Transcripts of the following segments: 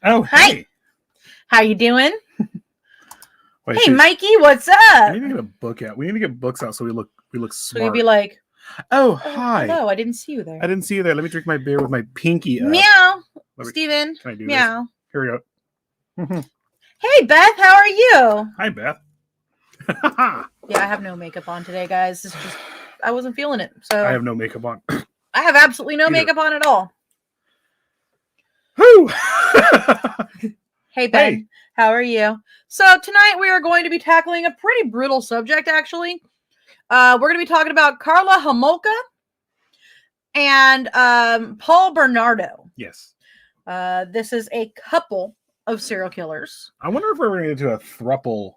Oh, Hi. hey. How you doing? Wait, Hey, shoot. Mikey, what's We up? need to get a book out. We need to get books out so we look So smart. you'd be like, oh, oh, hi. hello, I didn't see you there. I didn't see you there. Let me drink my beer with my pinky up. Meow. Let me- Steven. Can I do Meow. this? Here we go. Hey, Beth, how are you? Hi, Beth. Yeah, I have no makeup on today, guys. It's just, I wasn't feeling it. So I have no makeup on. I have absolutely no Either. makeup on at all. Whew. Hey, Ben. Hey. How are you? So tonight we are going to be tackling a pretty brutal subject, actually. We're going to be talking about Karla Homolka and Paul Bernardo. Yes. This is a couple of serial killers. I wonder if we're going to get into a thruple.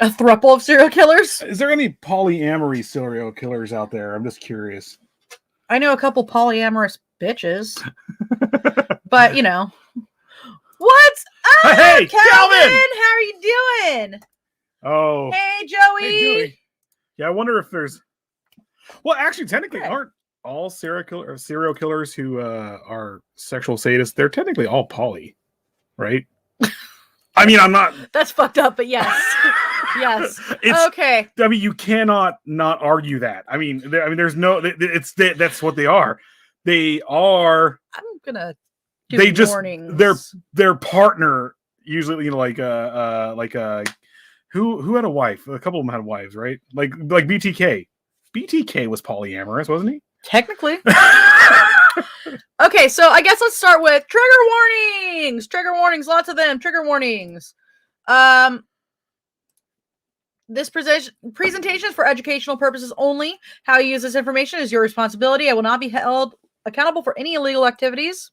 A throuple of serial killers? Is there any polyamory serial killers out there? I'm just curious. I know a couple polyamorous bitches. But, you know. What's up, Hey, Calvin? Calvin! How are you doing? Oh. Hey, Joey. Hey, Joey. Yeah, I wonder if there's... Well, actually, technically, Okay. aren't all serial killers who are sexual sadists, they're technically all poly, right? I mean, I'm not... That's fucked up, but yes. Yes. Okay. I mean, you cannot not argue that. I mean, there's no... That's what they are. They are... I'm gonna do warnings. Their partner usually, you know, who had a wife? A couple of them had wives, right? Like BTK. BTK was polyamorous, wasn't he? Technically. Okay, so I guess let's start with trigger warnings. Trigger warnings, lots of them. Trigger warnings. This presentation is for educational purposes only. How you use this information is your responsibility. I will not be held accountable for any illegal activities.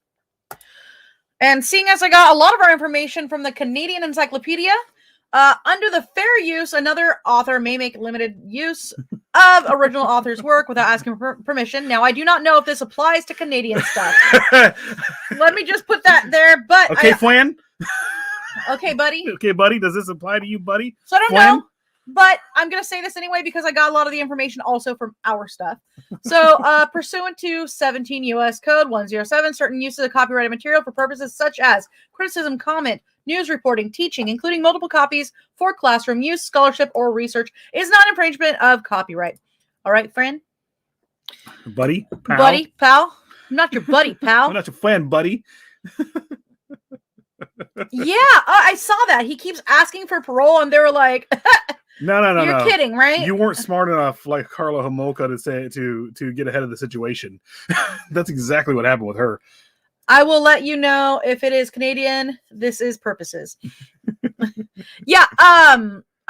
And seeing as I got a lot of our information from the Canadian Encyclopedia, under the fair use, another author may make limited use of original author's work without asking for permission. Now, I do not know if this applies to Canadian stuff. Let me just put that there. But okay, Flan. Okay, buddy. Okay, buddy. Does this apply to you, buddy? So I don't Flan? know, but I'm going to say this anyway because I got a lot of the information also from our stuff. So, pursuant to 17 U.S. Code 107, certain uses of copyrighted material for purposes such as criticism, comment, news reporting, teaching, including multiple copies for classroom use, scholarship, or research, is not infringement of copyright. All right, friend? Buddy? Pal? Buddy? Pal? I'm not your buddy, pal. I'm not your friend, buddy. Yeah, I saw that. He keeps asking for parole, and they were like, No. You're kidding, right? You weren't smart enough, like Karla Homolka, to say to get ahead of the situation. That's exactly what happened with her. I will let you know if it is Canadian. This is purposes. Yeah,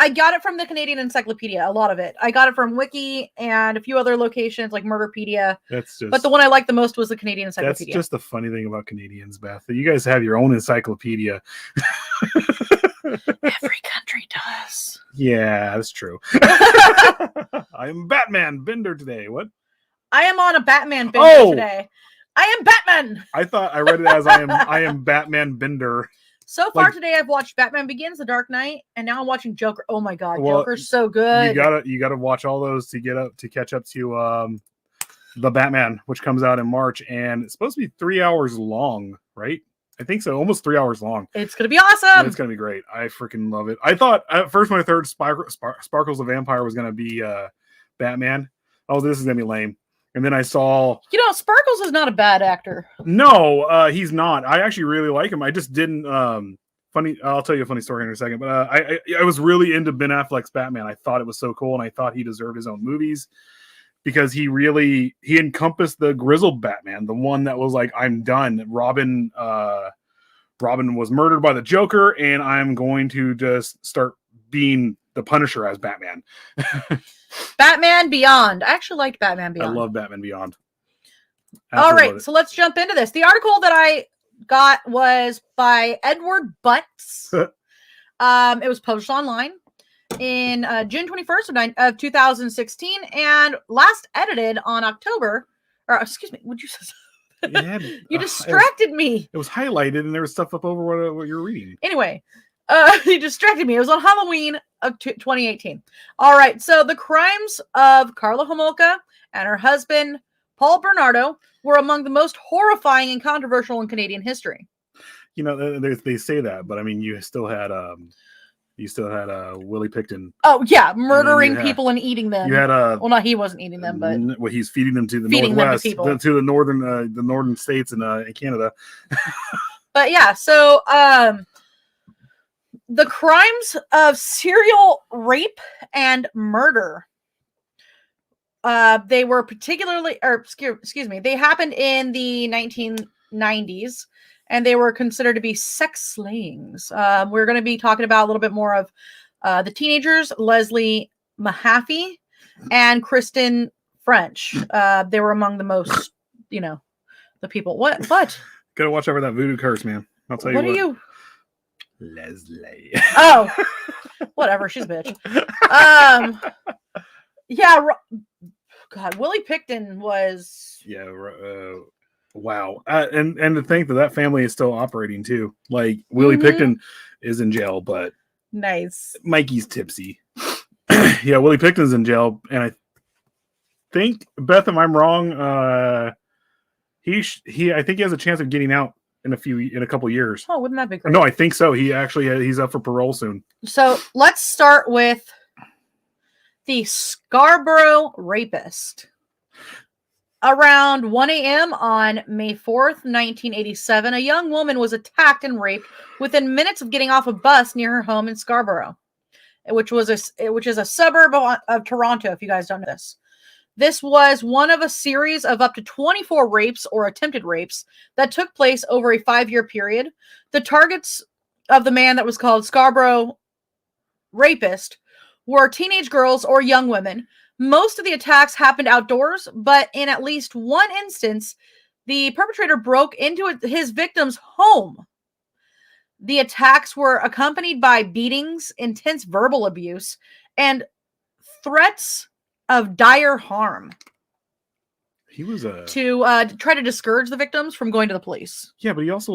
I got it from the Canadian Encyclopedia, a lot of it. I got it from Wiki and a few other locations like Murderpedia. But the one I liked the most was the Canadian Encyclopedia. That's just the funny thing about Canadians, Beth. You guys have your own encyclopedia. Every country does. Yeah, that's true. I'm Batman Bender today. What? I am on a Batman bender today. I am Batman. I thought I read it as I am Batman Bender. So far today, I've watched Batman Begins, The Dark Knight, and now I'm watching Joker. Oh my god, Joker's so good. You gotta watch all those to catch up to the Batman, which comes out in March, and it's supposed to be 3 hours long, right? I think so, almost 3 hours long. It's gonna be awesome. It's gonna be great. I freaking love it. I thought at first when I heard Sparkles the Vampire was gonna be Batman. Oh, this is gonna be lame. And then I saw... You know, Sparkles is not a bad actor. No, he's not. I actually really like him. I just didn't... I'll tell you a funny story in a second. But I was really into Ben Affleck's Batman. I thought it was so cool, and I thought he deserved his own movies. Because he encompassed the grizzled Batman. The one that was like, I'm done. Robin was murdered by the Joker, and I'm going to just start being the Punisher as Batman. Batman Beyond. I actually liked Batman Beyond. I love Batman Beyond. All right, so let's jump into this. The article that I got was by Edward Butts. It was published online in June 21st of 2016 and last edited on October. Or excuse me, would you say? You distracted me. It was highlighted, and there was stuff up over what you're reading. Anyway, you distracted me. It was on Halloween of 2018. All right. So the crimes of Karla Homolka and her husband, Paul Bernardo, were among the most horrifying and controversial in Canadian history. You know, they say that, but I mean, you still had Willie Picton. Oh yeah, murdering had- people and eating them. You had well, not he wasn't eating them, but well, he's feeding them to the feeding them to Northwest, people. to the northern states in Canada. But yeah, so the crimes of serial rape and murder. They were particularly, or excuse me, they happened in the 1990s, and they were considered to be sex slayings. We're going to be talking about a little bit more of the teenagers, Leslie Mahaffey and Kristen French. They were among the most, the people. What? Gotta watch over that voodoo curse, man. I'll tell you what. What are you? Leslie. Oh, whatever. She's a bitch. Yeah. God, Willie Picton was. Yeah. Wow. And to think that family is still operating too. Like Willie Picton is in jail, but nice. Mikey's tipsy. Yeah, Willie Picton's in jail, and I think, Beth, if I'm wrong, I think he has a chance of getting out in a couple years. Oh, wouldn't that be great? No, I think so. He's up for parole soon. So let's start with the Scarborough rapist. Around 1 a.m. on May 4th, 1987, a young woman was attacked and raped within minutes of getting off a bus near her home in Scarborough, which is a suburb of Toronto, if you guys don't know this. This was one of a series of up to 24 rapes or attempted rapes that took place over a 5-year period. The targets of the man that was called Scarborough rapist were teenage girls or young women. Most of the attacks happened outdoors, but in at least one instance, the perpetrator broke into his victim's home. The attacks were accompanied by beatings, intense verbal abuse, and threats of dire harm. He was to try to discourage the victims from going to the police. Yeah, but he also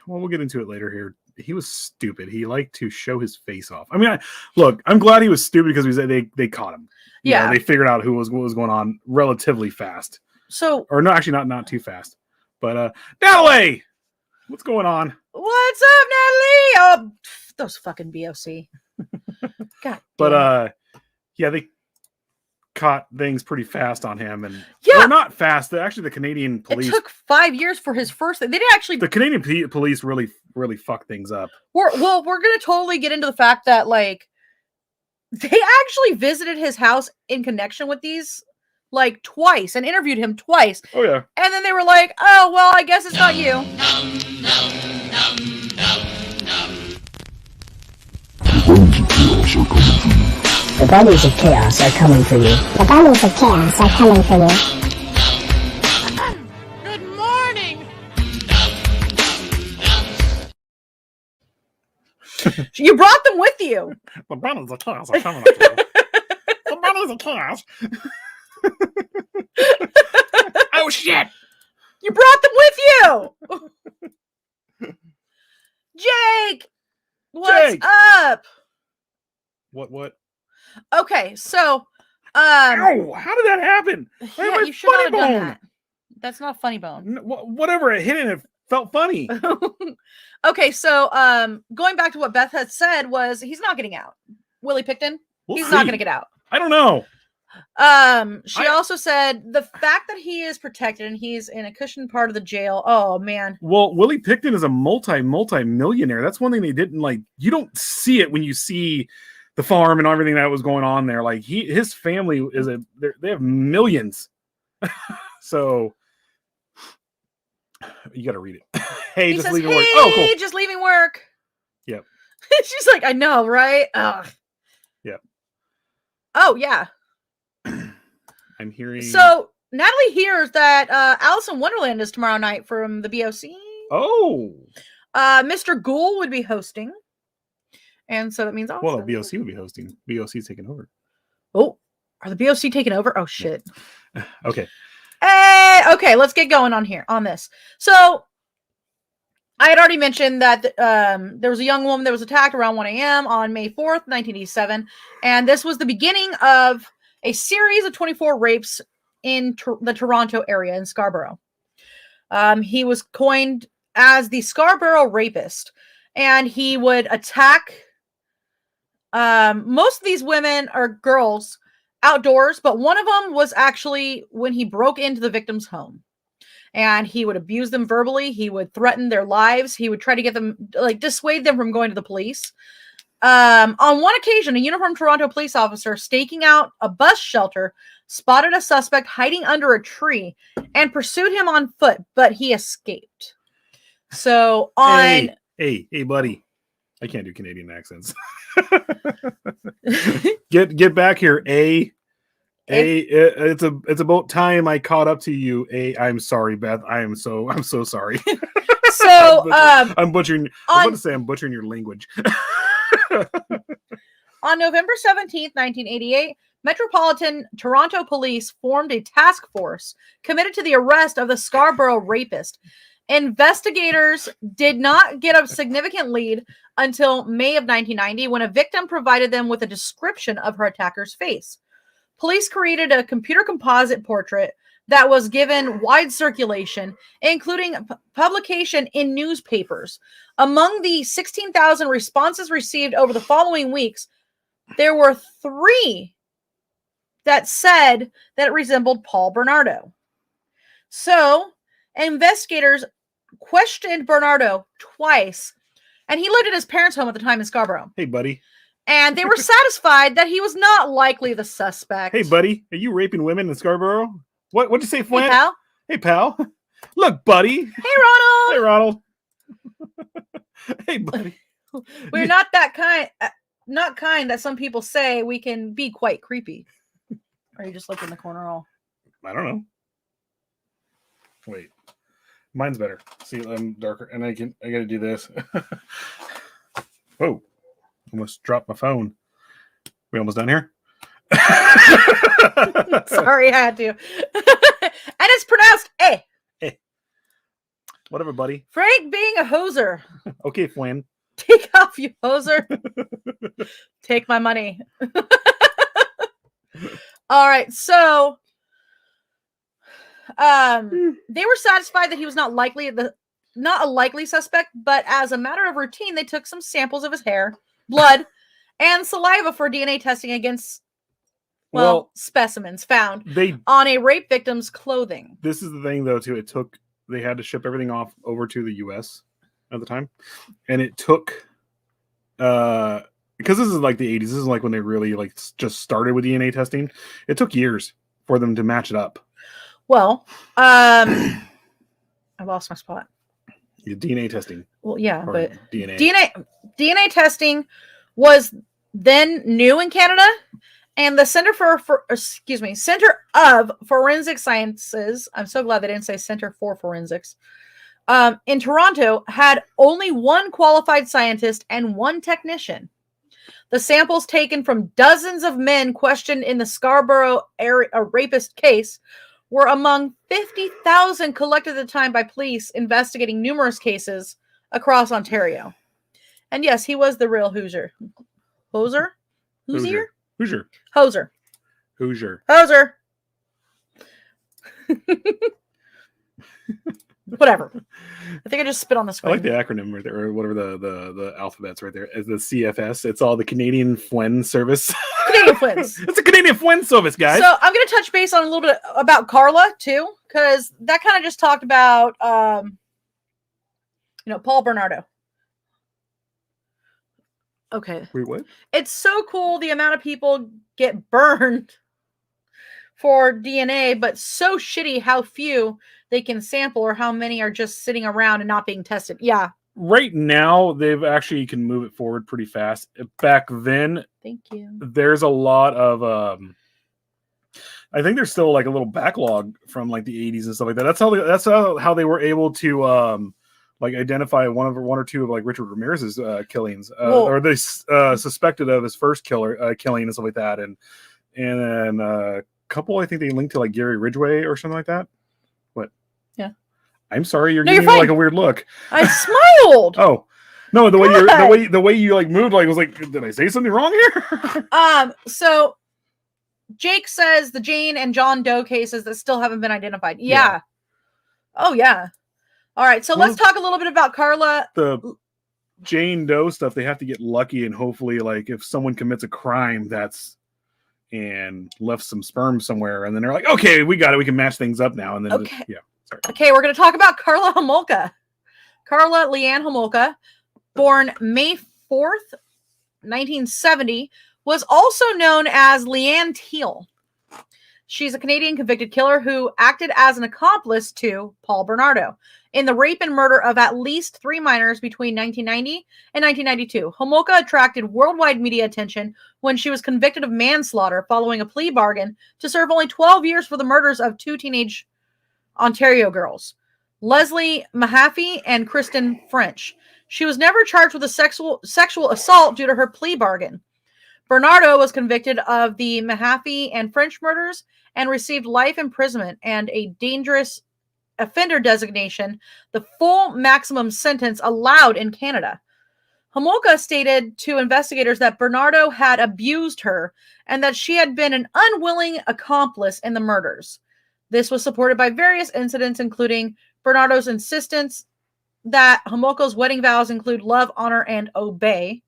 we'll get into it later here. He was stupid. He liked to show his face off. I mean, I'm glad he was stupid because they caught him. Yeah, they figured out what was going on relatively fast. So, or no, actually not too fast. But Natalie, what's going on? What's up, Natalie? Oh, those fucking BOC. God. But yeah, they caught things pretty fast on him, and they're not fast. Actually, the Canadian police. It took 5 years for his first. They didn't actually. The Canadian police really fucked things up. We're gonna totally get into the fact that they actually visited his house in connection with these twice and interviewed him twice. Oh yeah. And then they were like, "Oh well, I guess it's not you." The bodies of chaos are coming for you. The bodies of chaos are coming for you. Good morning. You brought them with you. The bodies of chaos are coming for you. The bodies of chaos. Oh shit! You brought them with you. Jake, what's up? What? Okay, so ow, how did that happen? Yeah, you should not have done that. That's not a funny bone. Whatever, it hit and it felt funny. Okay, so going back to what Beth had said was he's not getting out. Willie Picton, he's not going to get out. I don't know. She also said the fact that he is protected and he's in a cushioned part of the jail. Oh man. Well, Willie Picton is a multi-millionaire. That's one thing they didn't you don't see it when you see the farm and everything that was going on there. His family is they have millions. So you got to read it. Hey, he just says, leaving hey, work. Oh, cool. Just leaving work. Yep. She's like, I know, right? Ugh. Yep. Oh yeah. I'm hearing. So Natalie hears that Alice in Wonderland is tomorrow night from the BOC. Oh. Mr. Ghoul would be hosting. And so that means also. Well, the BOC would be hosting. BOC's taking over. Oh, are the BOC taking over? Oh shit. Okay. Okay, let's get going on this. So I had already mentioned that there was a young woman that was attacked around 1 a.m. on May 4th, 1987. And this was the beginning of a series of 24 rapes in the Toronto area in Scarborough. He was coined as the Scarborough Rapist, and he would attack most of these women or girls outdoors, but one of them was actually when he broke into the victim's home. And he would abuse them verbally. He would threaten their lives. He would try to get them, like, dissuade them from going to the police. On one occasion, a uniformed Toronto police officer staking out a bus shelter spotted a suspect hiding under a tree and pursued him on foot, but he escaped. So on... Hey, buddy. I can't do Canadian accents. Get back here, it's about time I caught up to you. I'm sorry, Beth. I'm so sorry. So I'm butchering. I'm going to say I'm butchering your language. On November 17th, 1988, Metropolitan Toronto Police formed a task force committed to the arrest of the Scarborough Rapist. Investigators did not get a significant lead until May of 1990, when a victim provided them with a description of her attacker's face. Police created a computer composite portrait that was given wide circulation, including publication in newspapers. Among the 16,000 responses received over the following weeks, there were 3 that said that it resembled Paul Bernardo. So, investigators questioned Bernardo twice, and he lived at his parents' home at the time in Scarborough. Hey, buddy. And they were satisfied that he was not likely the suspect. Hey, buddy, are you raping women in Scarborough? What'd you say, Flint? Hey, pal. Hey, pal. Look, buddy. Hey, Ronald. Hey, Ronald. Hey, buddy. We're not that kind. Not kind that some people say we can be quite creepy. Or you just look in the corner all. I don't know. Wait. Mine's better. See, I'm darker, and I gotta do this. Whoa. Almost dropped my phone. We almost done here? Sorry, I had to. And it's pronounced A. Whatever, buddy. Frank being a hoser. Okay, Flynn. Take off, you hoser. Take my money. All right, so they were satisfied that he was not a likely suspect, but as a matter of routine, they took some samples of his hair, blood, and saliva for DNA testing against specimens found on a rape victim's clothing. This is the thing, though, too. They had to ship everything off over to the U.S. at the time, and it took because this is like the 80s. This is like when they really like just started with DNA testing. It took years for them to match it up. Well, I lost my spot. DNA testing. Well, yeah, or but DNA testing was then new in Canada, and the Center Center of Forensic Sciences. I'm so glad they didn't say Center for Forensics. In Toronto, had only one qualified scientist and one technician. The samples taken from dozens of men questioned in the Scarborough rapist case were among 50,000 collected at the time by police investigating numerous cases across Ontario. And yes, he was the real Hoosier. Hoser? Hoosier? Hoosier. Hoser. Hoosier. Hoser. Whatever. I think I just spit on the screen. I like the acronym right there, or whatever the alphabets right there. As the CFS, it's all the Canadian Fwen Service. Canadian Fwens. It's a Canadian Fwen Service, guys. So I'm going to touch base on a little bit about Karla too, because that kind of just talked about, Paul Bernardo. Okay. Wait, what? It's so cool the amount of people get burned for DNA, but so shitty how few they can sample or how many are just sitting around and not being tested. Yeah. Right now, they've actually can move it forward pretty fast. Back then, thank you. There's a lot of I think there's still like a little backlog from like the 80s and stuff like that. That's how they were able to like identify one or two of like Richard Ramirez's killings, or they suspected of his first killing and stuff like that, and then a couple I think they linked to like Gary Ridgway or something like that. What? Yeah. I'm sorry, you're giving me like a weird look. I smiled. Oh. No, the way you like moved, like was like, did I say something wrong here? So Jake says the Jane and John Doe cases that still haven't been identified. Yeah. Oh yeah. All right, so let's talk a little bit about Karla. The Jane Doe stuff, they have to get lucky, and hopefully, like, if someone commits a crime and left some sperm somewhere, and then they're like, okay, we got it, we can match things up now, and then Okay, we're going to talk about Karla Homolka. Karla Leanne Homolka, born May 4th, 1970, was also known as Leanne Teal. She's a Canadian convicted killer who acted as an accomplice to Paul Bernardo in the rape and murder of at least 3 minors between 1990 and 1992. Homolka attracted worldwide media attention when she was convicted of manslaughter following a plea bargain to serve only 12 years for the murders of 2 teenage Ontario girls, Leslie Mahaffey and Kristen French. She was never charged with a sexual assault due to her plea bargain. Bernardo was convicted of the Mahaffey and French murders and received life imprisonment and a dangerous offender designation, the full maximum sentence allowed in Canada. Homolka stated to investigators that Bernardo had abused her and that she had been an unwilling accomplice in the murders. This was supported by various incidents, including Bernardo's insistence that Homolka's wedding vows include love, honor, and obey,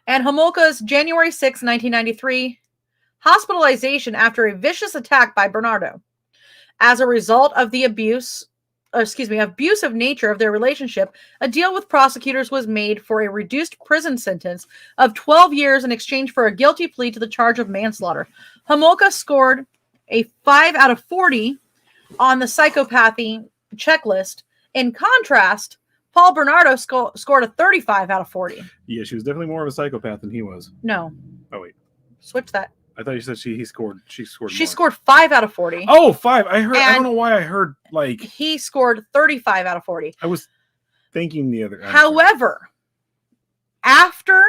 and Homolka's January 6, 1993, hospitalization after a vicious attack by Bernardo. As a result of the abusive nature of their relationship, a deal with prosecutors was made for a reduced prison sentence of 12 years in exchange for a guilty plea to the charge of manslaughter. Homolka scored a 5 out of 40 on the psychopathy checklist. In contrast, Paul Bernardo scored a 35 out of 40. Yeah, she was definitely more of a psychopath than he was. No. Oh, wait. Switch that. I thought you said she scored more. Scored 5 out of 40. Oh, 5. I don't know why I heard, like... He scored 35 out of 40. I was thinking the other... However, after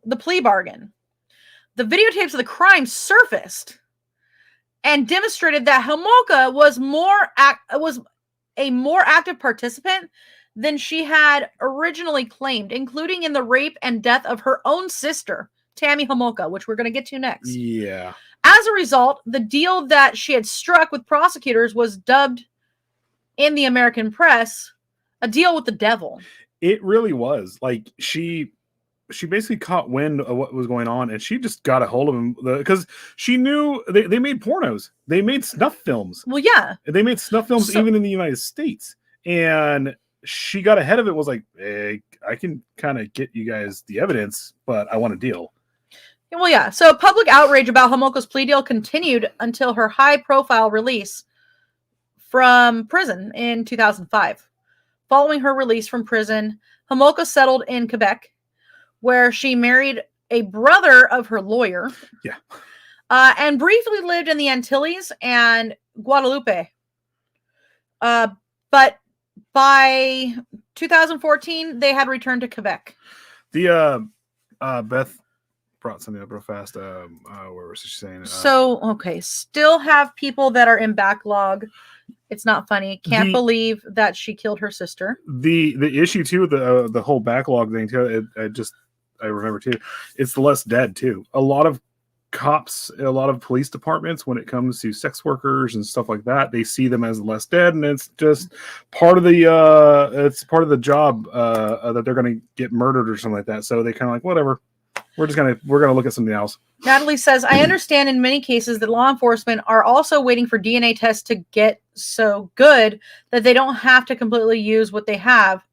the plea bargain, the videotapes of the crime surfaced and demonstrated that Homolka was a more active participant than she had originally claimed, including in the rape and death of her own sister, Tammy Homolka, which we're going to get to next. Yeah. As a result, the deal that she had struck with prosecutors was dubbed in the American press a deal with the devil. It really was. Like, she basically caught wind of what was going on, and she just got a hold of him because she knew they made pornos. They made snuff films. Well, yeah. They made snuff films even in the United States. And she got ahead of it, was like, hey, I can kind of get you guys the evidence, but I want a deal. Well, yeah. So public outrage about Homolka's plea deal continued until her high-profile release from prison in 2005. Following her release from prison, Homolka settled in Quebec, where she married a brother of her lawyer. Yeah. And briefly lived in the Antilles and Guadeloupe. But by 2014, they had returned to Quebec. The Beth brought something up real fast. Where was she saying? Still have people that are in backlog. It's not funny. Can't believe that she killed her sister. The issue too, the whole backlog thing too. I remember too. It's the less dead too. A lot of cops, a lot of police departments, when it comes to sex workers and stuff like that, they see them as less dead, and it's just part of the job that they're going to get murdered or something like that. So they kind of like, whatever. We're gonna look at something else. Natalie says, I understand in many cases that law enforcement are also waiting for DNA tests to get so good that they don't have to completely use what they have.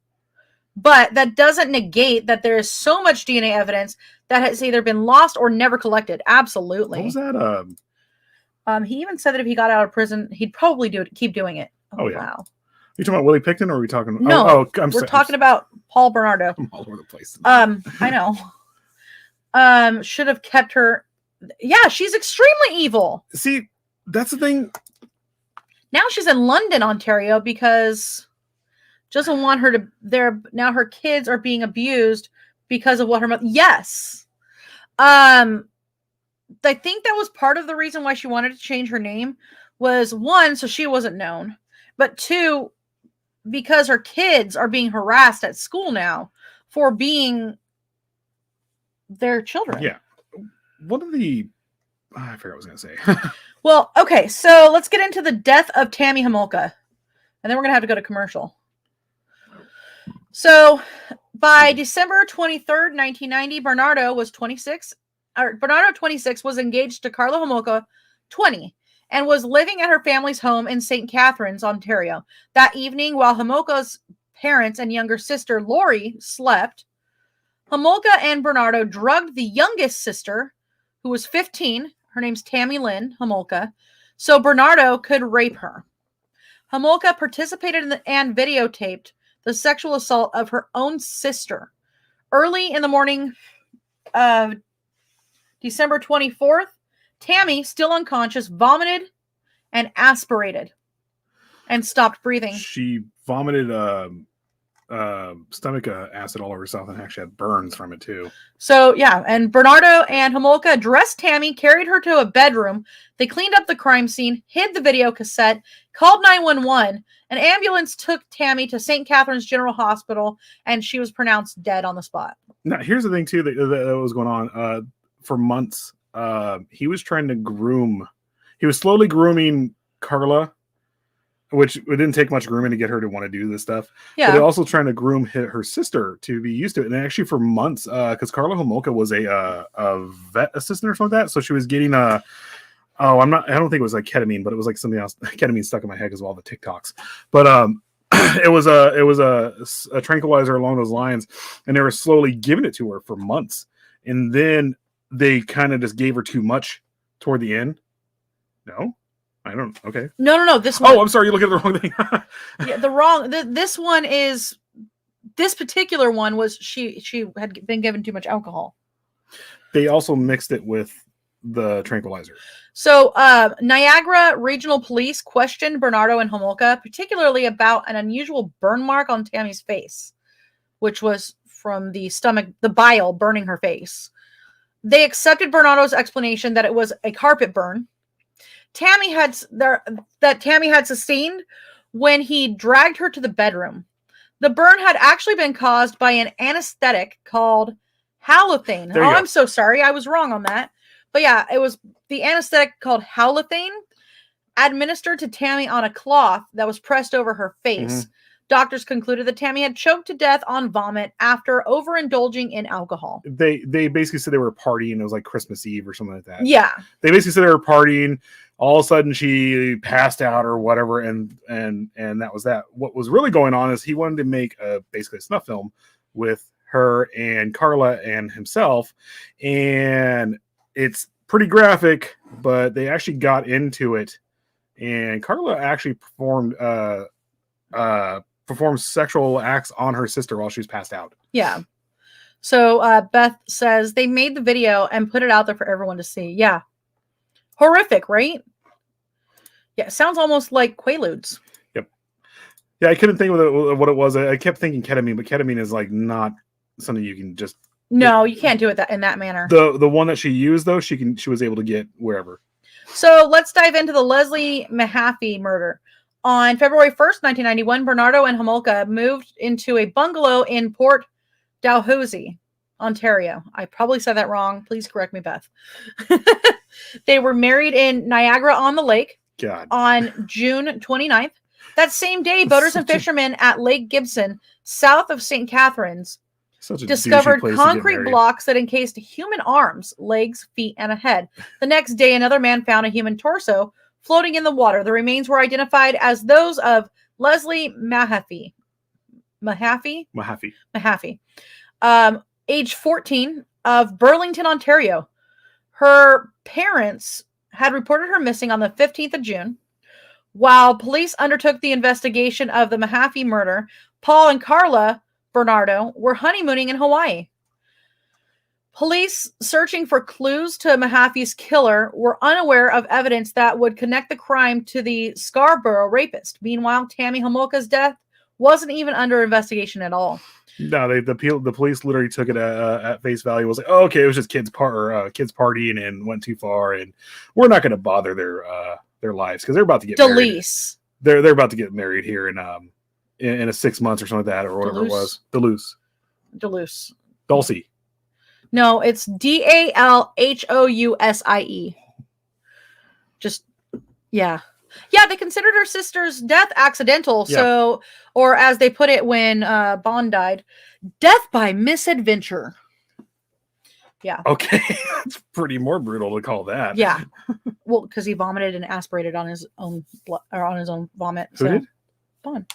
But that doesn't negate that there is so much DNA evidence that has either been lost or never collected. Absolutely. What was that? He even said that if he got out of prison, he'd probably keep doing it. Oh yeah. Wow. Are you talking about Willie Picton, or are we talking? No, we're talking about Paul Bernardo. I'm all over the place. I know. Should have kept her. Yeah, she's extremely evil. See, that's the thing. Now she's in London, Ontario, because doesn't want her to there. Now her kids are being abused because of what her mother. Yes. I think that was part of the reason why she wanted to change her name was, one, so she wasn't known, but two, because her kids are being harassed at school now for being their children. Yeah. What are the... I forgot what I was going to say. Well, okay, so let's get into the death of Tammy Homolka. And then we're going to have to go to commercial. So by December 23rd, 1990, Bernardo, 26, was engaged to Karla Homolka, 20, and was living at her family's home in St. Catharines, Ontario. That evening, while Homolka's parents and younger sister, Lori, slept, Homolka and Bernardo drugged the youngest sister, who was 15, her name's Tammy Lynn Homolka, so Bernardo could rape her. Homolka participated in and videotaped the sexual assault of her own sister. Early in the morning of December 24th, Tammy, still unconscious, vomited and aspirated and stopped breathing. She vomited stomach acid all over herself and actually had burns from it too. So, yeah, and Bernardo and Homolka dressed Tammy, carried her to a bedroom. They cleaned up the crime scene, hid the video cassette, called 911. An ambulance took Tammy to St. Catharines General Hospital, and she was pronounced dead on the spot. Now, here's the thing too that was going on for months. He was trying to groom. He was slowly grooming Karla, which it didn't take much grooming to get her to want to do this stuff. Yeah. But also trying to groom her sister to be used to it. And actually for months, because Karla Homolka was a vet assistant or something like that. So she was getting I don't think it was like ketamine, but it was like something else. Ketamine stuck in my head because of all the TikToks. But it was a tranquilizer along those lines. And they were slowly giving it to her for months. And then they kind of just gave her too much toward the end. No? I don't. Okay. No. This one. Oh, I'm sorry. You're looking at the wrong thing. Yeah, this one is. This particular one was she had been given too much alcohol. They also mixed it with the tranquilizer. So, Niagara Regional Police questioned Bernardo and Homolka, particularly about an unusual burn mark on Tammy's face, which was from the stomach, the bile burning her face. They accepted Bernardo's explanation that it was a carpet burn. Tammy had sustained when he dragged her to the bedroom. The burn had actually been caused by an anesthetic called halothane. Oh, I'm so sorry. I was wrong on that. But yeah, it was the anesthetic called halothane administered to Tammy on a cloth that was pressed over her face. Mm-hmm. Doctors concluded that Tammy had choked to death on vomit after overindulging in alcohol. They basically said they were partying. It was like Christmas Eve or something like that. Yeah. They basically said they were partying. All of a sudden she passed out or whatever, and that was that. What was really going on is he wanted to make basically a snuff film with her and Karla and himself, and it's pretty graphic, but they actually got into it, and Karla actually performed sexual acts on her sister while she was passed out. Yeah. So Beth says they made the video and put it out there for everyone to see. Yeah. Horrific, right? Yeah, sounds almost like Quaaludes. Yep. Yeah, I couldn't think of what it was. I kept thinking ketamine, but ketamine is like not something you can just. No, you can't do it in that manner. The one that she used though, she was able to get wherever. So let's dive into the Leslie Mahaffey murder. On February 1st, 1991, Bernardo and Homolka moved into a bungalow in Port Dalhousie, Ontario. I probably said that wrong. Please correct me, Beth. They were married in Niagara-on-the-Lake on June 29th. That same day, boaters and fishermen at Lake Gibson, south of St. Catharines, discovered concrete blocks that encased human arms, legs, feet, and a head. The next day, another man found a human torso floating in the water. The remains were identified as those of Leslie Mahaffey. Age 14, of Burlington, Ontario. Her parents had reported her missing on the 15th of June. While police undertook the investigation of the Mahaffey murder, Paul and Karla Bernardo were honeymooning in Hawaii. Police searching for clues to Mahaffey's killer were unaware of evidence that would connect the crime to the Scarborough rapist. Meanwhile, Tammy Homolka's death wasn't even under investigation at all. No, the police literally took it at face value. It was like, oh, okay, it was just kids partying and went too far, and we're not going to bother their lives because they're about to get married. They're about to get married here in a 6 months or something like that, or whatever it was. Duluth. Dulcie. No, it's Dalhousie. Just, yeah. Yeah, they considered her sister's death accidental. Yeah. So, or as they put it when Bond died, death by misadventure. Yeah. Okay, that's pretty more brutal to call that. Yeah. Well, because he vomited and aspirated on his own blood or on his own vomit. Who did? Bond.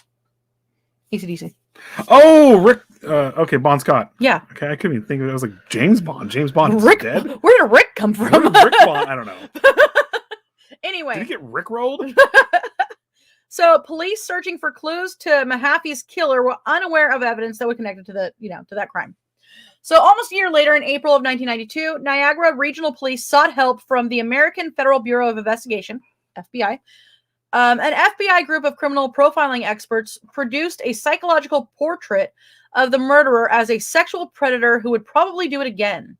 AC/DC. Oh, Rick. Okay, Bon Scott. Yeah. Okay, I couldn't even think of it. I was like James Bond. James Bond is Rick. dead. Where did Rick come from? Where did Rick Bond? I don't know. Anyway. Did he get Rickrolled? So, police searching for clues to Mahaffey's killer were unaware of evidence that would connect it to the, to that crime. So, almost a year later, in April of 1992, Niagara Regional Police sought help from the American Federal Bureau of Investigation, FBI. An FBI group of criminal profiling experts produced a psychological portrait of the murderer as a sexual predator who would probably do it again.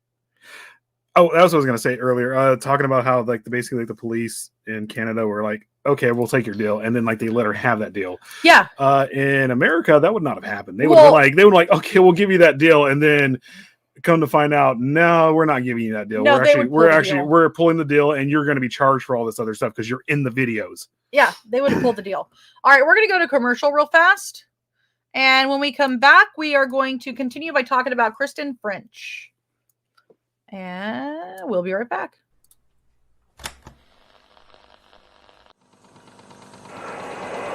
Oh, that was what I was going to say earlier. Talking about how basically the police in Canada were like, okay, we'll take your deal, and then they let her have that deal. Yeah. In America, that would not have happened. They would be okay, we'll give you that deal, and then come to find out, no, we're not giving you that deal. No, we're pulling the deal, and you're going to be charged for all this other stuff because you're in the videos. Yeah, they would have pulled the deal. All right, we're going to go to commercial real fast, and when we come back, we are going to continue by talking about Kristen French. And we'll be right back.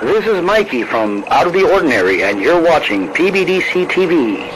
This is Mikey from Out of the Ordinary, and you're watching PBDC TV.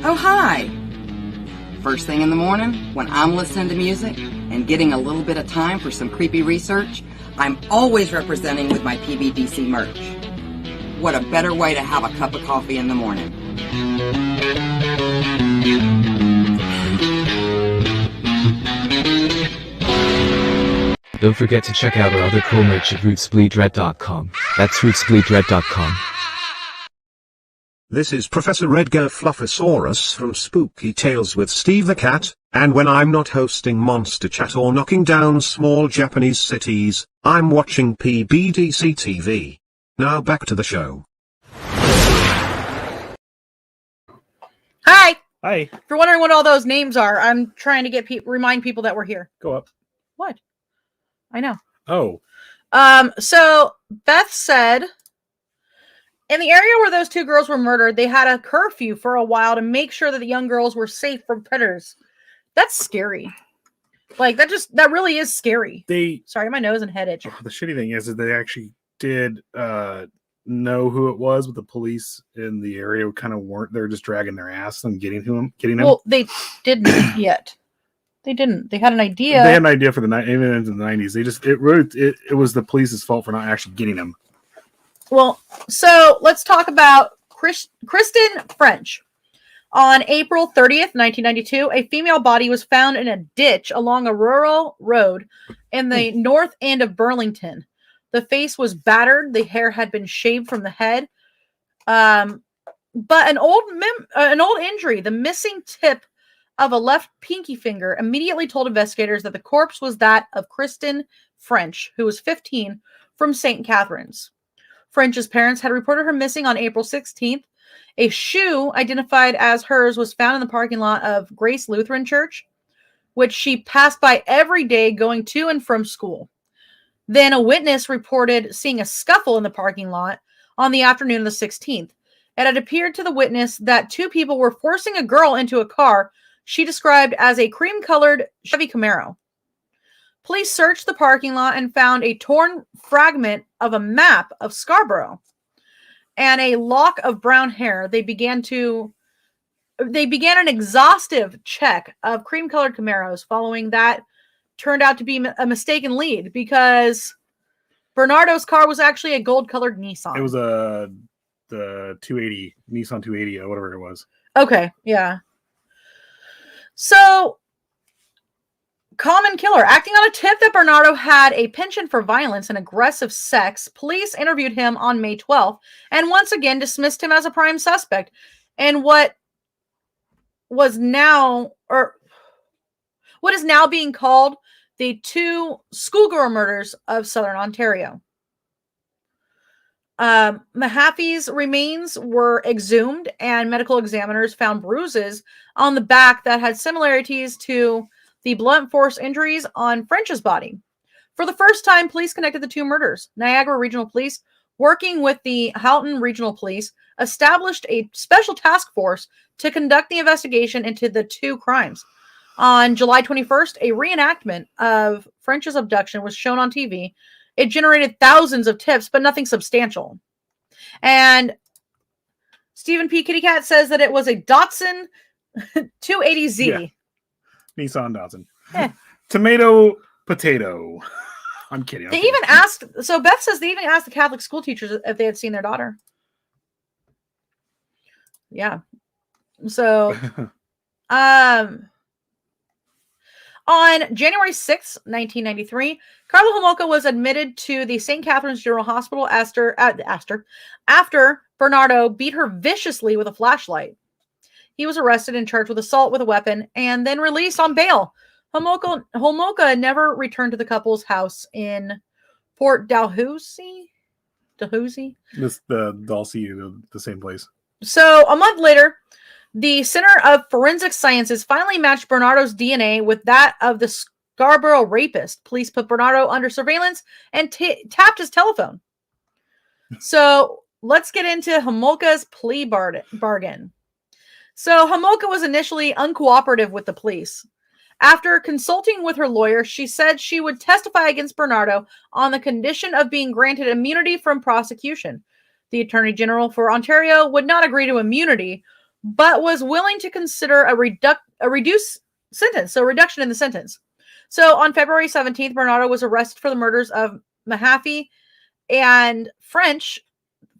Oh, hi! First thing in the morning, when I'm listening to music and getting a little bit of time for some creepy research, I'm always representing with my PBDC merch. What a better way to have a cup of coffee in the morning. Don't forget to check out our other cool merch at rootsbleedred.com. That's rootsbleedred.com. This is Professor Edgar Fluffosaurus from Spooky Tales with Steve the Cat, and when I'm not hosting Monster Chat or knocking down small Japanese cities, I'm watching PBDC TV. Now back to the show. Hi. Hi. If you're wondering what all those names are, I'm trying to get remind people that we're here. Go up. What? I know. Oh. So Beth said in the area where those two girls were murdered, they had a curfew for a while to make sure that the young girls were safe from predators. That's scary. Like that really is scary. Sorry, my nose and head itch. The shitty thing is that they actually did know who it was, but the police in the area kind of weren't. They're just dragging their ass and getting him. Well, they didn't yet. They didn't. They had an idea. They had an idea for even into the 90s. They just it was the police's fault for not actually getting him. Well, so let's talk about Kristen French. On April 30th, 1992, a female body was found in a ditch along a rural road in the north end of Burlington. The face was battered. The hair had been shaved from the head. But an old injury, the missing tip of a left pinky finger, immediately told investigators that the corpse was that of Kristen French, who was 15, from St. Catharines. French's parents had reported her missing on April 16th. A shoe identified as hers was found in the parking lot of Grace Lutheran Church, which she passed by every day going to and from school. Then a witness reported seeing a scuffle in the parking lot on the afternoon of the 16th. It had appeared to the witness that two people were forcing a girl into a car she described as a cream-colored Chevy Camaro. Police searched the parking lot and found a torn fragment of a map of Scarborough and a lock of brown hair. They began an exhaustive check of cream-colored Camaros. Following that, turned out to be a mistaken lead because Bernardo's car was actually a gold-colored Nissan. It was the 280 Nissan 280 or whatever it was. Okay, yeah. So, common killer. Acting on a tip that Bernardo had a penchant for violence and aggressive sex, police interviewed him on May 12th and once again dismissed him as a prime suspect in what is now being called the two schoolgirl murders of Southern Ontario. Mahaffey's remains were exhumed and medical examiners found bruises on the back that had similarities to the blunt force injuries on French's body. For the first time, police connected the two murders. Niagara Regional Police, working with the Halton Regional Police, established a special task force to conduct the investigation into the two crimes. On July 21st, a reenactment of French's abduction was shown on TV. It generated thousands of tips, but nothing substantial. And Stephen P. Kitty Cat says that it was a Datsun 280Z. Yeah. Nissan Datsun. Tomato, potato. I'm kidding. They even asked, so Beth says they even asked the Catholic school teachers if they had seen their daughter. Yeah. So, on January 6th, 1993, Karla Homolka was admitted to the St. Catharines General Hospital after Bernardo beat her viciously with a flashlight. He was arrested and charged with assault with a weapon and then released on bail. Homolka never returned to the couple's house in Port Dalhousie. This the same place. So a month later, the Center of Forensic Sciences finally matched Bernardo's DNA with that of the Scarborough rapist. Police put Bernardo under surveillance and tapped his telephone. So let's get into Homolka's plea bargain. So Homolka was initially uncooperative with the police. After consulting with her lawyer, she said she would testify against Bernardo on the condition of being granted immunity from prosecution. The Attorney General for Ontario would not agree to immunity, but was willing to consider a reduced sentence, so reduction in the sentence. So on February 17th, Bernardo was arrested for the murders of Mahaffey and French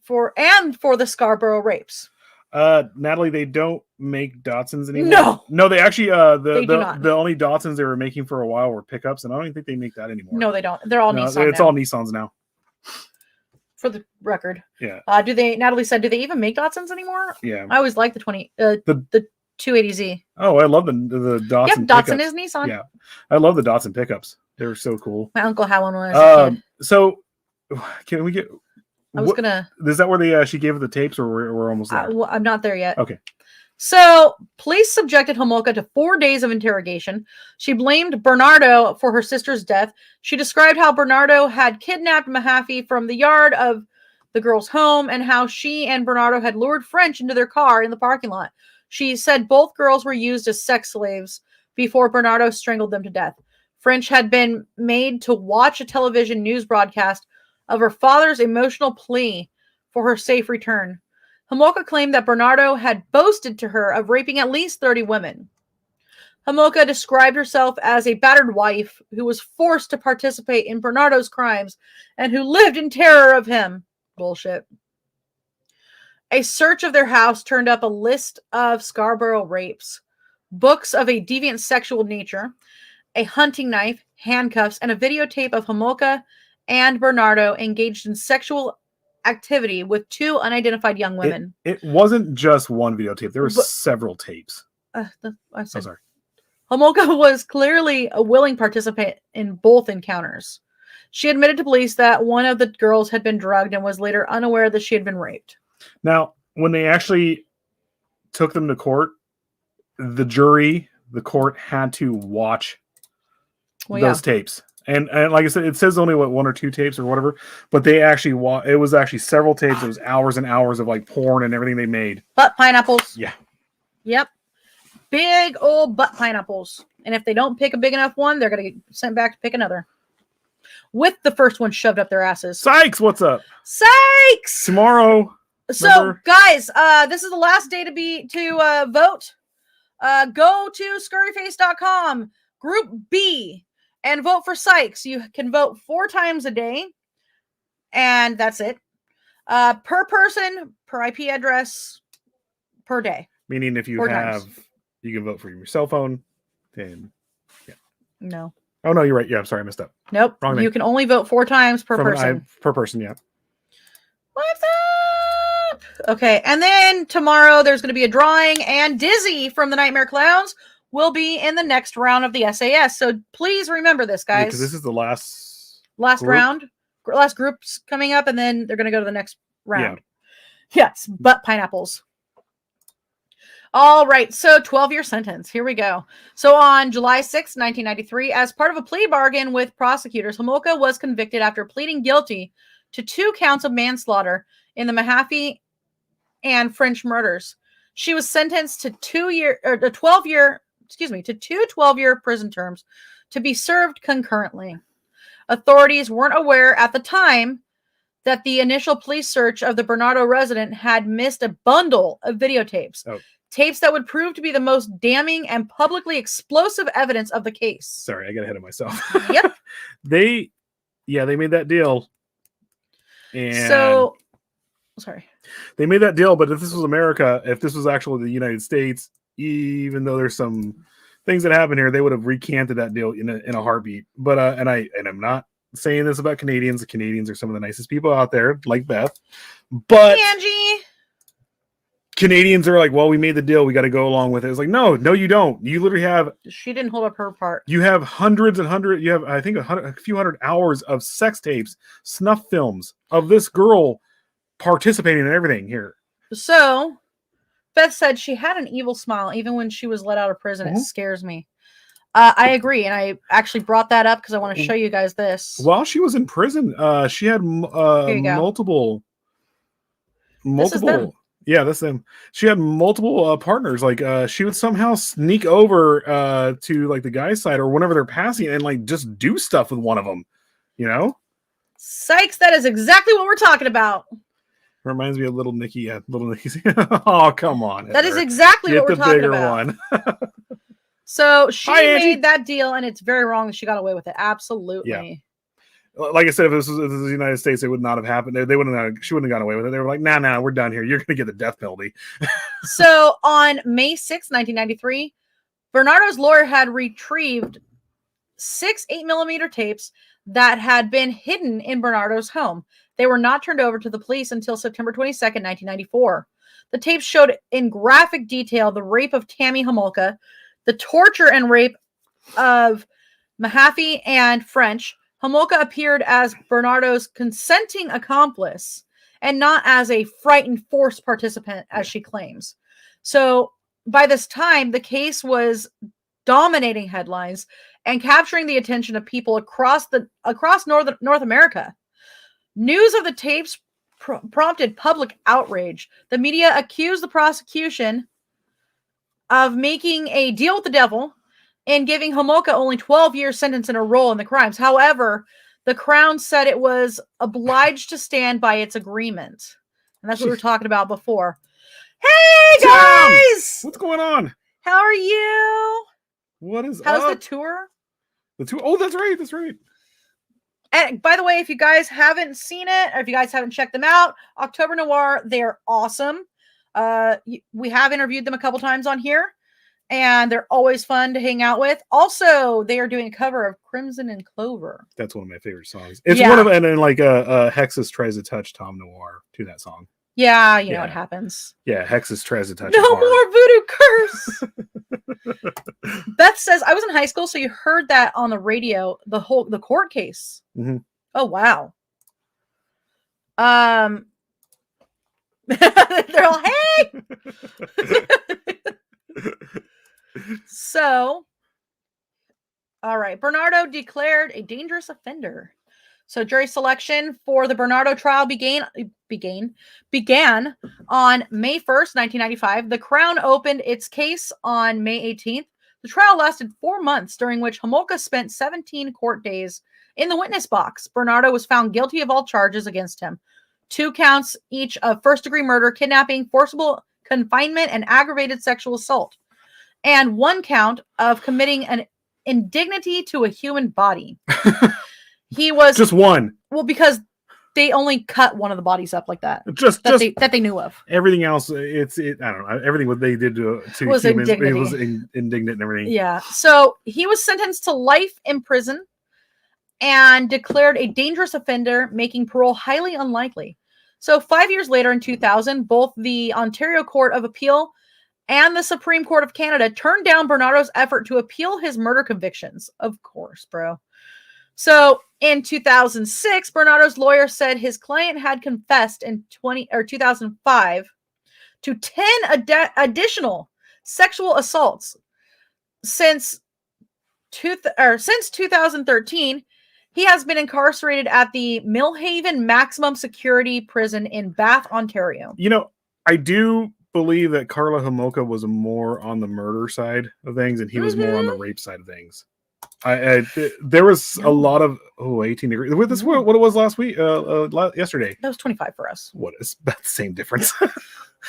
for the Scarborough rapes. Natalie, they don't make Datsuns anymore. No, they actually the only Datsuns they were making for a while were pickups, and I don't even think they make that anymore. No, they don't. They're all Nissans. It's all Nissans now. for the record. Yeah. Natalie said, do they even make Datsuns anymore? Yeah. I always like the 280Z. Oh, I love the Datsun. Yep, Datsun pickups. is Nissan. Yeah, I love the Datsun pickups. They're so cool. My uncle had one when I was a kid. So, can we get? Is that where she gave her the tapes, or we're almost there? I'm not there yet. Okay. So, police subjected Homolka to 4 days of interrogation. She blamed Bernardo for her sister's death. She described how Bernardo had kidnapped Mahaffey from the yard of the girl's home and how she and Bernardo had lured French into their car in the parking lot. She said both girls were used as sex slaves before Bernardo strangled them to death. French had been made to watch a television news broadcast of her father's emotional plea for her safe return. Homolka claimed that Bernardo had boasted to her of raping at least 30 women. Homolka described herself as a battered wife who was forced to participate in Bernardo's crimes and who lived in terror of him. Bullshit. A search of their house turned up a list of Scarborough rapes, books of a deviant sexual nature, a hunting knife, handcuffs, and a videotape of Homolka and Bernardo engaged in sexual activity with 2 unidentified young women. It wasn't just one videotape. There were several tapes. I'm sorry. Homolka was clearly a willing participant in both encounters. She admitted to police that one of the girls had been drugged and was later unaware that she had been raped. Now, when they actually took them to court, the court had to watch those tapes. And like I said, it says only 1 or 2 tapes or whatever, but they actually it was actually several tapes. It was hours and hours of like porn and everything they made. Butt pineapples. Yeah. Yep. Big old butt pineapples. And if they don't pick a big enough one, they're going to get sent back to pick another. With the first one shoved up their asses. Sykes, what's up? Sykes! Tomorrow. So, remember? guys, this is the last day to vote. Go to scurryface.com, Group B, and vote for Sykes. You can vote 4 times a day, and that's it. Per person, per IP address, per day. Meaning if you 4 times. you can vote for your cell phone, then, yeah. No. Oh, no, you're right. Yeah, I'm sorry, I messed up. Nope. Wrong You name. can only vote 4 times per person. Per person, yeah. What's up? Okay, and then tomorrow there's going to be a drawing, and Dizzy from the Nightmare Clowns will be in the next round of the SAS. So please remember this, guys. Because this is the last group. Round. Last group's coming up, and then they're going to go to the next round. Yeah. Yes, butt pineapples. All right, so 12-year sentence. Here we go. So on July 6, 1993, as part of a plea bargain with prosecutors, Homolka was convicted after pleading guilty to 2 counts of manslaughter in the Mahaffey and French murders. She was sentenced to 2 12-year prison terms to be served concurrently. Authorities weren't aware at the time that the initial police search of the Bernardo residence had missed a bundle of videotapes. Oh. Tapes that would prove to be the most damning and publicly explosive evidence of the case. Sorry, I got ahead of myself. Yep. They made that deal. And so, sorry. They made that deal, but if this was America, if this was actually the United States, even though there's some things that happen here, they would have recanted that deal in a heartbeat. But I'm not saying this about Canadians. The Canadians are some of the nicest people out there, like Beth. But Angie. Canadians are like, well, we made the deal. We got to go along with it. It's like, no, you don't. You literally have. She didn't hold up her part. You have hundreds and hundreds. You have, I think, a few hundred hours of sex tapes, snuff films of this girl participating in everything here. So, Beth said she had an evil smile even when she was let out of prison. Mm-hmm. It scares me. I agree, and I actually brought that up because I want to show you guys this. While she was in prison, she had multiple. This is them. Yeah, that's them. She had multiple partners. Like she would somehow sneak over to like the guy's side or whenever they're passing and like just do stuff with one of them. You know? Sykes, that is exactly what we're talking about. Reminds me of Little Nicky. Yeah, Little Nicky's. Oh, come on. That is exactly what we're talking about. One. So she Hi, made that deal, and it's very wrong that she got away with it. Absolutely. Yeah. Like I said, if this was the United States, it would not have happened. They wouldn't have. She wouldn't have gone away with it. They were like, "Nah, we're done here. You're going to get the death penalty." So on May 6, 1993, Bernardo's lawyer had retrieved 6 8mm tapes that had been hidden in Bernardo's home. They were not turned over to the police until September 22nd, 1994. The tapes showed in graphic detail the rape of Tammy Homolka, the torture and rape of Mahaffey and French. Homolka appeared as Bernardo's consenting accomplice and not as a frightened forced participant, as she claims. So by this time, the case was dominating headlines and capturing the attention of people across North America. News of the tapes prompted public outrage. The media accused the prosecution of making a deal with the devil and giving Homolka only 12 years sentence in a role in the crimes. However, the Crown said it was obliged to stand by its agreement. And that's what we were talking about before. Hey, guys! What's going on? How are you? How's the tour? The tour? Oh, that's right. That's right. And by the way, if you guys haven't seen it, or if you guys haven't checked them out, October Noir, they're awesome. We have interviewed them a couple times on here, and they're always fun to hang out with. Also, they are doing a cover of Crimson and Clover. That's one of my favorite songs. It's one of, and then like Hexus tries to touch Tom Noir to that song. Yeah, you know what happens. Yeah, Hexus tries to touch. No more voodoo curse. Beth says, I was in high school, so you heard that on the radio, the court case. Mm-hmm. Oh, wow. They're all, hey! So, all right. Bernardo declared a dangerous offender. So jury selection for the Bernardo trial began on May 1st, 1995. The Crown opened its case on May 18th. The trial lasted 4 months, during which Homolka spent 17 court days in the witness box. Bernardo was found guilty of all charges against him. 2 counts each of first-degree murder, kidnapping, forcible confinement, and aggravated sexual assault. And 1 count of committing an indignity to a human body. He was just one. Well, because they only cut one of the bodies up like that. That they knew of. Everything else, I don't know. Everything what they did to was humans, indignity. it was indignant and everything. Yeah. So he was sentenced to life in prison and declared a dangerous offender, making parole highly unlikely. So 5 years later, in 2000, both the Ontario Court of Appeal and the Supreme Court of Canada turned down Bernardo's effort to appeal his murder convictions. Of course, bro. So in 2006, Bernardo's lawyer said his client had confessed in 2005 to 10 additional sexual assaults. Since 2013, he has been incarcerated at the Millhaven Maximum Security Prison in Bath, Ontario. You know, I do believe that Karla Homolka was more on the murder side of things, and he was more on the rape side of things. There was a lot of 18 degrees. With this, what it was last week, yesterday. That was 25 for us. What is that? Same difference?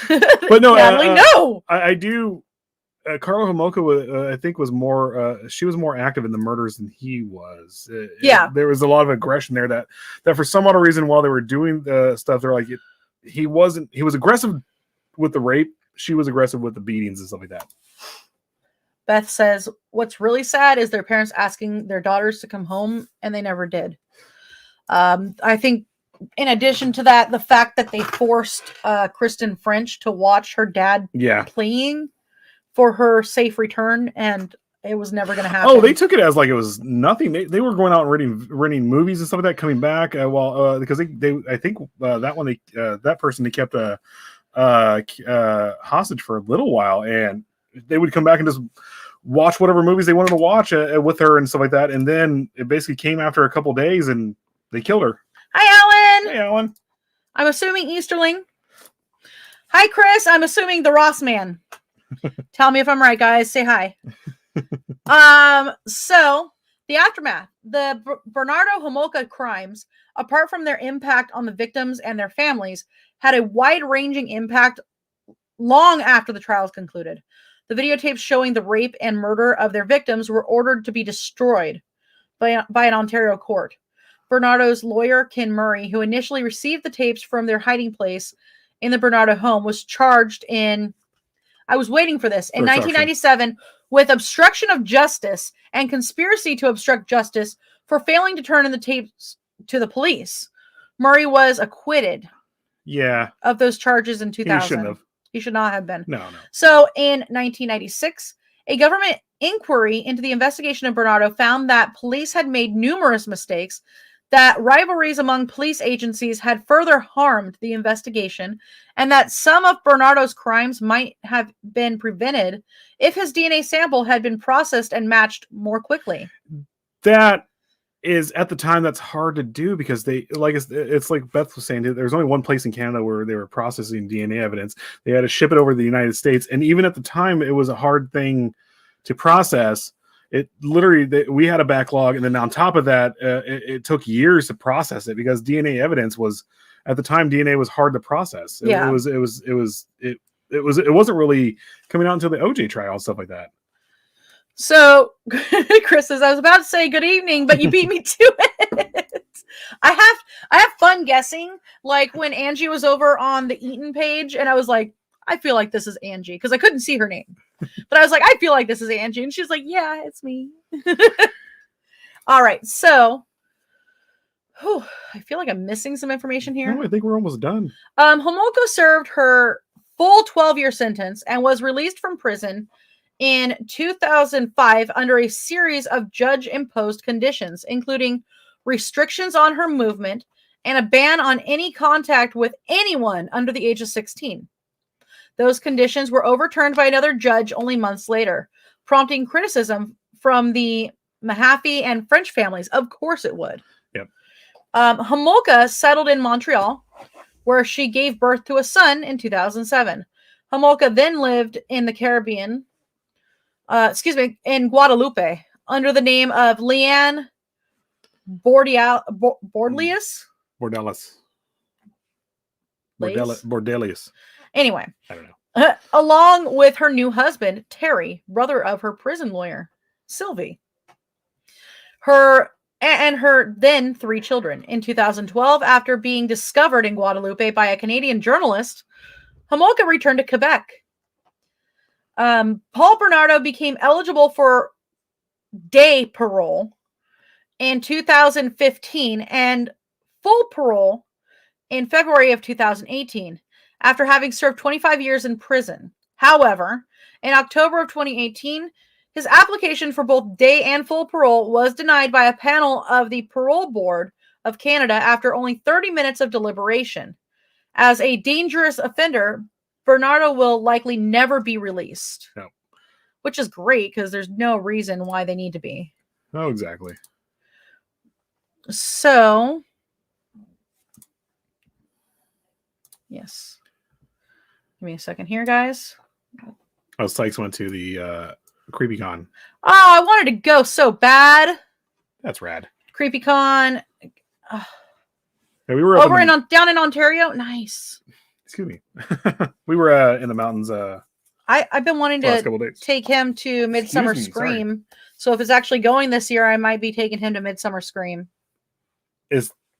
But no, no. I do. Karla Homolka, I think, was more. She was more active in the murders than he was. There was a lot of aggression there. That for some odd reason, while they were doing the stuff, they're like, he wasn't. He was aggressive with the rape. She was aggressive with the beatings and stuff like that. Beth says, what's really sad is their parents asking their daughters to come home, and they never did. I think, in addition to that, the fact that they forced Kristen French to watch her dad playing for her safe return, and it was never going to happen. Oh, they took it as like it was nothing. They were going out and renting movies and stuff like that, coming back. Because they I think that person they kept hostage for a little while, and they would come back and just watch whatever movies they wanted to watch with her and stuff like that. And then it basically came after a couple days and they killed her. Hi, Alan. Hey, Alan. I'm assuming Easterling. Hi, Chris. I'm assuming the Ross man. Tell me if I'm right, guys. Say hi. So the aftermath, the Bernardo Homolka crimes, apart from their impact on the victims and their families, had a wide-ranging impact long after the trials concluded. The videotapes showing the rape and murder of their victims were ordered to be destroyed by an Ontario court. Bernardo's lawyer, Ken Murray, who initially received the tapes from their hiding place in the Bernardo home, was charged in 1997 with obstruction of justice and conspiracy to obstruct justice for failing to turn in the tapes to the police. Murray was acquitted Yeah, of those charges in 2000. he shouldn't have. He should not have been. No. So in 1996, a government inquiry into the investigation of Bernardo found that police had made numerous mistakes, that rivalries among police agencies had further harmed the investigation, and that some of Bernardo's crimes might have been prevented if his DNA sample had been processed and matched more quickly. That is, at the time, that's hard to do because it's like Beth was saying, there's only one place in Canada where they were processing DNA evidence. They had to ship it over to the United States, and even at the time, it was a hard thing to process. It literally, we had a backlog, and then on top of that, it took years to process it because DNA evidence was, at the time, DNA was hard to process. It wasn't really coming out until the OJ trial and stuff like that. So, Chris says, I was about to say good evening, but you beat me to it. I have fun guessing, like when Angie was over on the Eaton page, and I was like, I feel like this is Angie, because I couldn't see her name. But I was like, I feel like this is Angie. And she's like, yeah, it's me. All right. So, I feel like I'm missing some information here. No, I think we're almost done. Homolka served her full 12-year sentence and was released from prison in 2005 under a series of judge-imposed conditions, including restrictions on her movement and a ban on any contact with anyone under the age of 16. Those conditions were overturned by another judge only months later, prompting criticism from the Mahaffey and French families. Of course it would. Yep. Homolka settled in Montreal, where she gave birth to a son in 2007. Homolka then lived in the Caribbean, in Guadalupe, under the name of Leanne Bordelius. Bordelius. Anyway, I don't know. Along with her new husband, Terry, brother of her prison lawyer, Sylvie. Her then 3 children. In 2012, after being discovered in Guadalupe by a Canadian journalist, Homolka returned to Quebec. Paul Bernardo became eligible for day parole in 2015 and full parole in February of 2018 after having served 25 years in prison. However, in October of 2018, his application for both day and full parole was denied by a panel of the Parole Board of Canada after only 30 minutes of deliberation. As a dangerous offender, Bernardo will likely never be released. No. Which is great because there's no reason why they need to be. Oh, exactly. So, yes. Give me a second here, guys. Oh, Sykes went to the CreepyCon. Oh, I wanted to go so bad. That's rad. CreepyCon. Yeah, we were down in Ontario. Nice. Excuse me. We were in the mountains. I've been wanting to take him to Midsummer Scream. Sorry. So if it's actually going this year, I might be taking him to Midsummer Scream.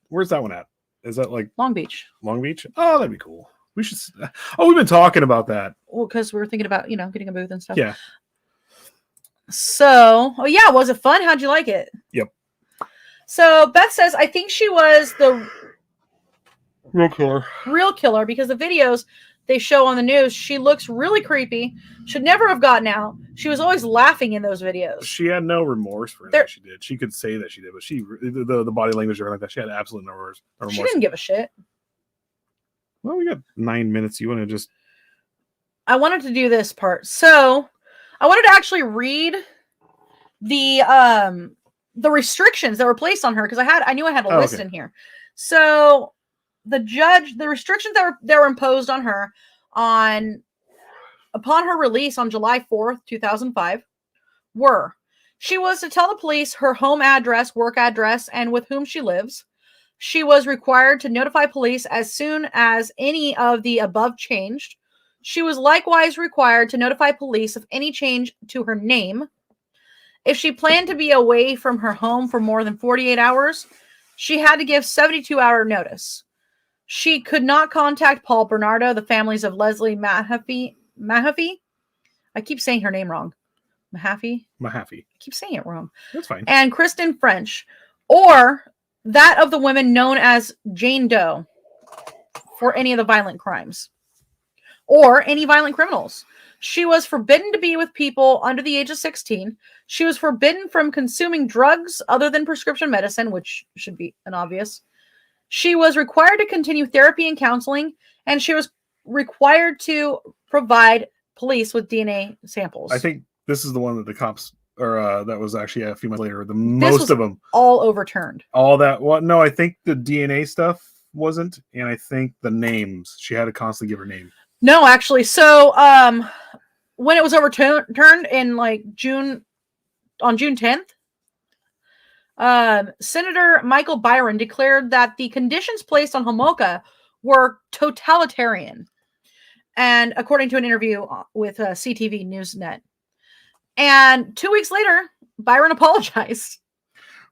Where's that one at? Is that like Long Beach? Long Beach? Oh, that'd be cool. We should. Oh, we've been talking about that. Well, because we're thinking about getting a booth and stuff. Yeah. So, was it fun? How'd you like it? Yep. So Beth says, I think she was the real killer because the videos they show on the news, she looks really creepy. Should never have gotten out. She was always laughing in those videos. She had no remorse for anything she did. She could say that she did, but the body language or like that, she had absolutely no remorse. She didn't give a shit. Well, we got 9 minutes. You want to just... I wanted to do this part. So I wanted to actually read the restrictions that were placed on her because I knew I had a list in here. So the restrictions that were imposed on her upon her release on July 4th, 2005 were: she was to tell the police her home address, work address, and with whom she lives. She was required to notify police as soon as any of the above changed. She was likewise required to notify police of any change to her name. If she planned to be away from her home for more than 48 hours, she had to give 72-hour notice. She could not contact Paul Bernardo, the families of Leslie Mahaffey. I keep saying her name wrong. Mahaffey. I keep saying it wrong. That's fine. And Kristen French, or that of the women known as Jane Doe for any of the violent crimes or any violent criminals. She was forbidden to be with people under the age of 16. She was forbidden from consuming drugs other than prescription medicine, which should be an obvious. She was required to continue therapy and counseling, and she was required to provide police with DNA samples. I think this is the one that the cops, or that was actually a few months later. Most of them all overturned. All that. Well, no, I think the DNA stuff wasn't, and I think the names. She had to constantly give her name. No, actually. So, when it was overturned in like on June 10th, Senator Michael Byron declared that the conditions placed on Homolka were totalitarian, and according to an interview with CTV Newsnet. And 2 weeks later, Byron apologized.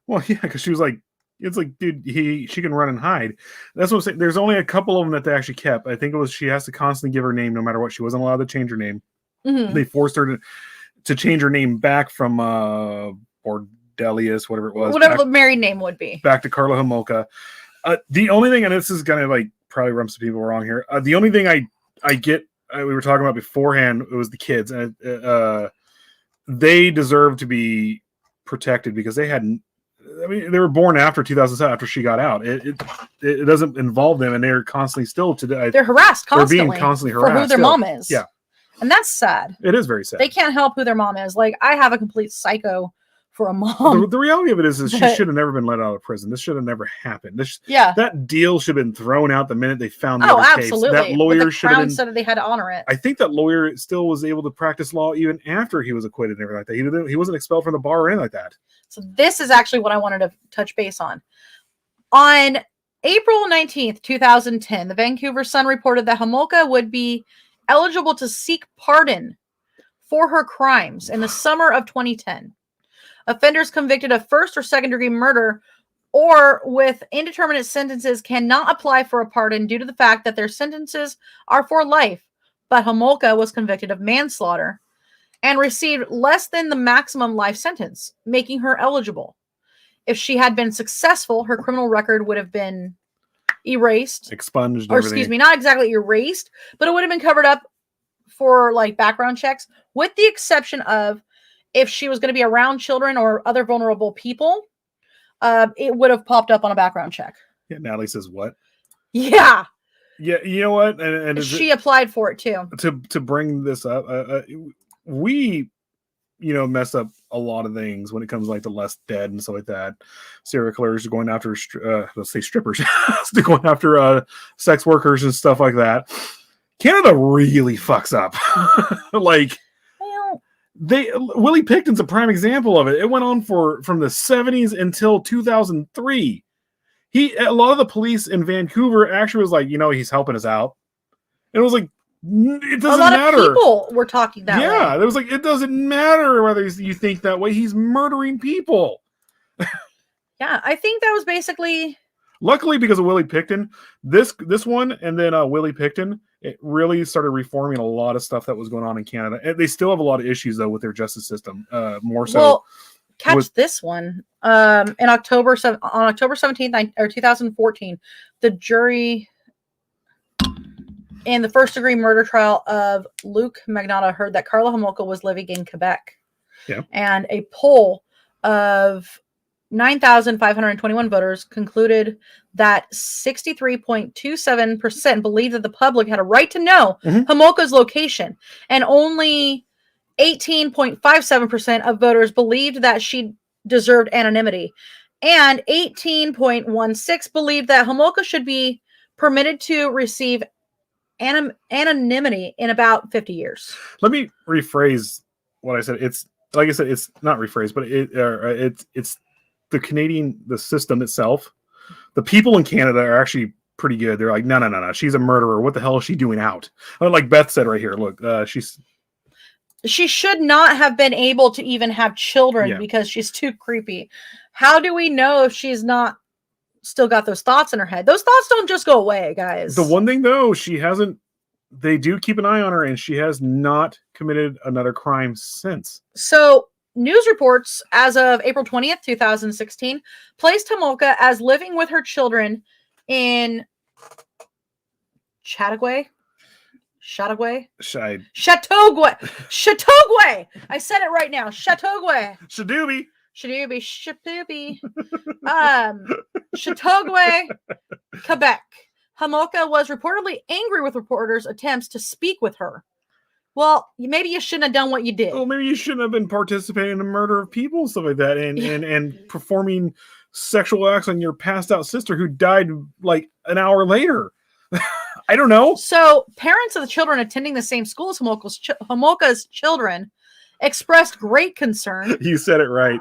Well, yeah, because she was like, it's like, dude, she can run and hide. That's what I'm saying. There's only a couple of them that they actually kept. I think it was she has to constantly give her name no matter what. She wasn't allowed to change her name. Mm-hmm. They forced her to change her name back from Bordelius, whatever it was. Whatever the married name would be. Back to Karla Homolka. The only thing, and this is going to like probably rub some people wrong here. The only thing I get, we were talking about beforehand, it was the kids. And they deserve to be protected because they hadn't. I mean, they were born after 2007, after she got out. It doesn't involve them, and they're constantly still today. They're harassed constantly. They're being constantly harassed for who their still. mom is. Yeah, and that's sad. It is very sad. They can't help who their mom is. Like, I have a complete psycho for a mom. The reality of it is she should have never been let out of prison. This should have never happened. That deal should have been thrown out the minute they found the other absolutely. case. That lawyer should have been. Said that they had to honor it. I think that lawyer still was able to practice law even after he was acquitted and everything like that. He wasn't expelled from the bar or anything like that. So this is actually what I wanted to touch base on. On April 19th, 2010, the Vancouver Sun reported that Homolka would be eligible to seek pardon for her crimes in the summer of 2010. Offenders convicted of first or second degree murder or with indeterminate sentences cannot apply for a pardon due to the fact that their sentences are for life. But Homolka was convicted of manslaughter and received less than the maximum life sentence, making her eligible. If she had been successful, her criminal record would have been erased. Expunged. Or excuse me, not exactly erased, but it would have been covered up for like background checks, with the exception of if she was going to be around children or other vulnerable people, it would have popped up on a background check. Yeah, Natalie says what? Yeah. Yeah, you know what? And she applied for it too. To bring this up, we, mess up a lot of things when it comes like to less dead and stuff like that. Serial killers are going after, let's say strippers, they're going after sex workers and stuff like that. Canada really fucks up. Like, Willie Picton's a prime example of it. It went on from the 70s until 2003. A lot of the police in Vancouver actually was like, he's helping us out. And it was like, it doesn't matter. A lot of people were talking that way. Yeah, it was like, it doesn't matter whether you think that way. He's murdering people. Yeah, I think that was basically. Luckily, because of Willie Picton, this one, and then Willie Picton, it really started reforming a lot of stuff that was going on in Canada. And they still have a lot of issues though with their justice system. More so. Well, catch this one. On October 17th, or 2014, the jury in the first degree murder trial of Luc Magnotta heard that Karla Homolka was living in Quebec. Yeah. And a poll of 9,521 voters concluded that 63.27% believed that the public had a right to know Homolka's location, and only 18.57% of voters believed that she deserved anonymity, and 18.16% believed that Homolka should be permitted to receive anonymity in about 50 years. Let me rephrase what I said. It's like I said, it's not rephrased, but it's the system itself. The people in Canada are actually pretty good. They're like, no, she's a murderer. What the hell is she doing out? Like Beth said right here, look, she should not have been able to even have children because she's too creepy. How do we know if she's not still got those thoughts in her head? Those thoughts don't just go away, guys. The one thing though, they do keep an eye on her, and she has not committed another crime since. So news reports as of April 20th, 2016, placed Homolka as living with her children in Chautauqua. Chautauqua. Chautauqua. I said it right now. Chautauqua. Shadoobie. Chautauqua, Quebec. Homolka was reportedly angry with reporters' attempts to speak with her. Well, maybe you shouldn't have done what you did. Well, maybe you shouldn't have been participating in the murder of people and stuff like that, and performing sexual acts on your passed out sister who died like an hour later. I don't know. So, parents of the children attending the same school as Homolka's children expressed great concern. You said it right.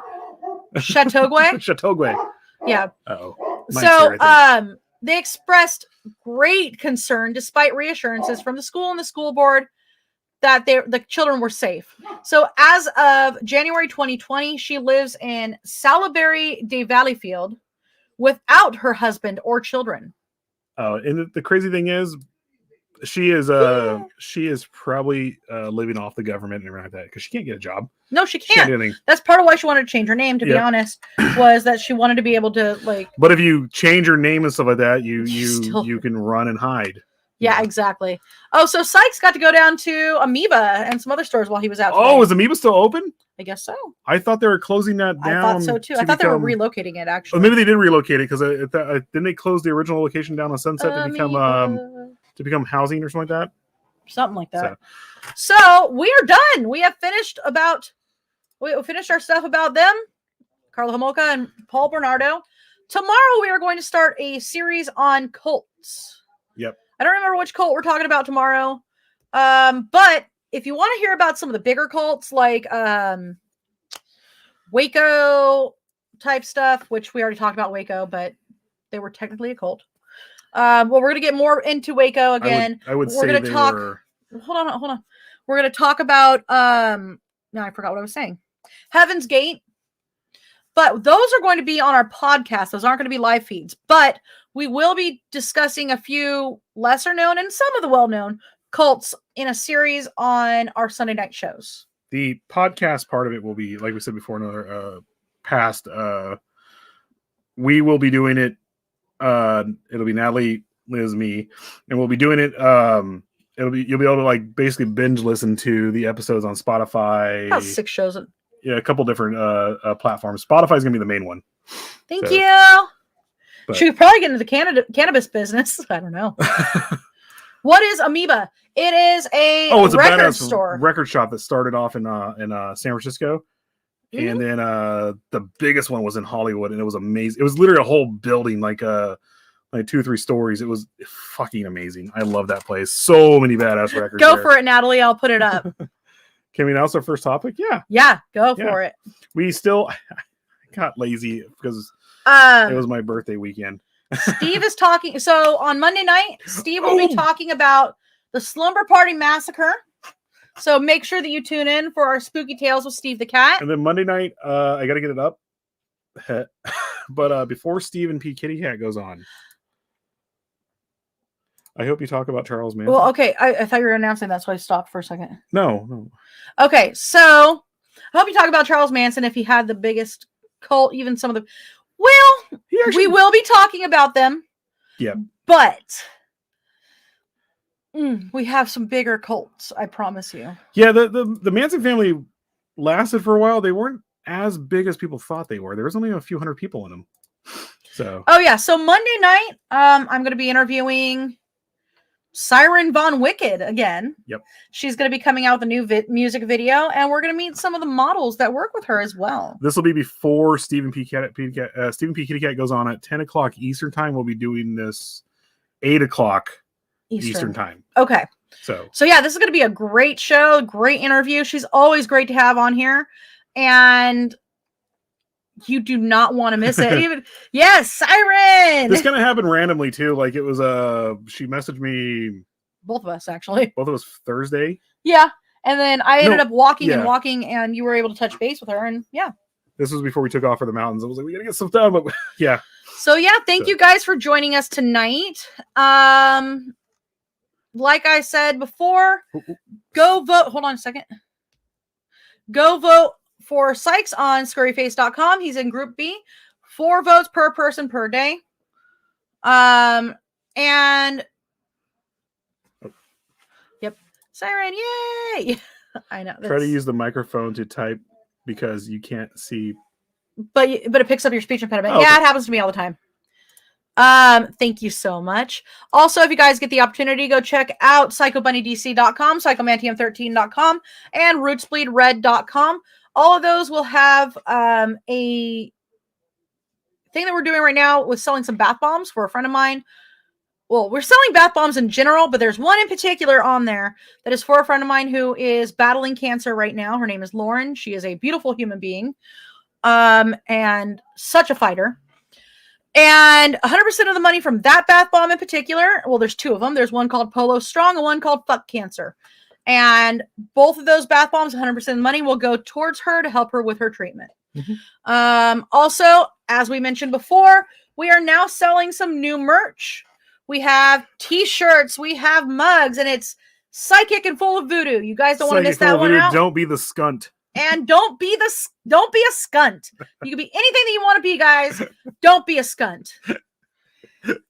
Chautauqua? Chautauqua. Yeah. Uh-oh. So, they expressed great concern despite reassurances from the school and the school board that the children were safe. So, as of January 2020, she lives in Salaberry de Valleyfield without her husband or children. Oh, and the crazy thing is, she is probably living off the government and everything like that because she can't get a job. No, she She can't can't. do anything. That's part of why she wanted to change her name, to be honest, was that she wanted to be able to like. But if you change your name and stuff like that, you Still- can run and hide. Yeah, exactly. Oh, so Sykes got to go down to Amoeba and some other stores while he was out. Oh, today. is Amoeba still open? I guess so. I thought they were closing that down. I thought so too. I thought they were relocating it Oh, actually. maybe they did relocate it because didn't they close the original location down on Sunset to become housing or something like that? Something like that. So we are done. We finished our stuff about them, Karla Homolka and Paul Bernardo. Tomorrow we are going to start a series on cults. Yep. I don't remember which cult we're talking about tomorrow. But if you want to hear about some of the bigger cults like Waco type stuff, which we already talked about Waco, but they were technically a cult. Well, we're going to get more into Waco again. I would we're say going to talk. Hold on. We're going to talk about. No, I forgot what I was saying. Heaven's Gate. But those are going to be on our podcast. Those aren't going to be live feeds. But we will be discussing a few lesser known and some of the well known cults in a series on our Sunday night shows. The podcast part of it will be, like we said before, another past. We will be doing it. It'll be Natalie, Liz, me, and we'll be doing it. You'll be able to like basically binge listen to the episodes on Spotify. About 6 shows. Yeah, a couple different platforms. Spotify is gonna be the main one. Thank you. But she could probably get into the cannabis business. I don't know. What is Amoeba? It is it's record a store, record shop that started off in San Francisco, and then the biggest one was in Hollywood, and it was amazing. It was literally a whole building, like 2 or 3 stories. It was fucking amazing. I love that place. So many badass records. Go for it, Natalie. I'll put it up. Can we announce our first topic? Yeah, go for it. We still got lazy because it was my birthday weekend. Steve is talking. So on Monday night, Steve will be talking about the Slumber Party Massacre. So make sure that you tune in for our Spooky Tales with Steve the Cat. And then Monday night, I got to get it up. But before Steve and P. Kitty Cat goes on, I hope you talk about Charles Manson. Well, okay. I thought you were announcing that, so I stopped for a second. No. Okay, so I hope you talk about Charles Manson if he had the biggest cult, even some of the... Well, we will be talking about them. Yeah. But we have some bigger cults, I promise you. Yeah, the Manson family lasted for a while. They weren't as big as people thought they were. There was only a few hundred people in them. So. Oh, yeah. So Monday night, I'm going to be interviewing Siren Von Wicked again. Yep. She's going to be coming out with a new music video, and we're going to meet some of the models that work with her as well. This will be before Stephen P. Kitty Cat goes on at 10 o'clock Eastern time. We'll be doing this 8 o'clock Eastern time. Okay. So yeah, this is going to be a great show, great interview. She's always great to have on here, and you do not want to miss it. Yes, Siren. This kind of happened randomly too. Like it was she messaged me. Both of us actually. Both of us Thursday. Yeah, and then I ended up walking, and you were able to touch base with her, and yeah. This was before we took off for the mountains. I was like, we gotta get stuff done, but yeah. So yeah, thank you guys for joining us tonight. Like I said before, go vote. Hold on a second. Go vote for Sykes on scurryface.com. He's in Group B. 4 votes per person per day. And yep, Siren, yay! I know. Try to use the microphone to type because you can't see. But it picks up your speech impediment. Oh, okay. Yeah, it happens to me all the time. Thank you so much. Also, if you guys get the opportunity, go check out psychobunnydc.com, psychomantium13.com, and rootsbleedred.com. All of those will have a thing that we're doing right now with selling some bath bombs for a friend of mine. Well, we're selling bath bombs in general, but there's one in particular on there that is for a friend of mine who is battling cancer right now. Her name is Lauren. She is a beautiful human being, and such a fighter. And 100% of the money from that bath bomb in particular, well, there's 2 of them. There's one called Polo Strong and one called Fuck Cancer. And both of those bath bombs, 100% of the money will go towards her to help her with her treatment. Mm-hmm. Also, as we mentioned before, we are now selling some new merch. We have t-shirts, we have mugs, and it's psychic and full of voodoo. You guys don't want to miss that one out. Don't be the skunt. And don't be a skunt. You can be anything that you want to be, guys. Don't be a skunt.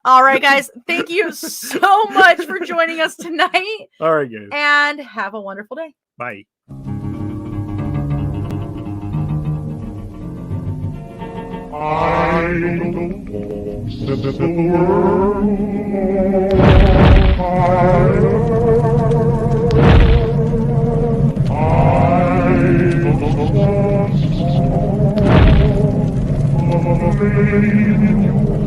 All right, guys. Thank you so much for joining us tonight. All right, guys. And have a wonderful day. Bye. I don't set the world higher. I don't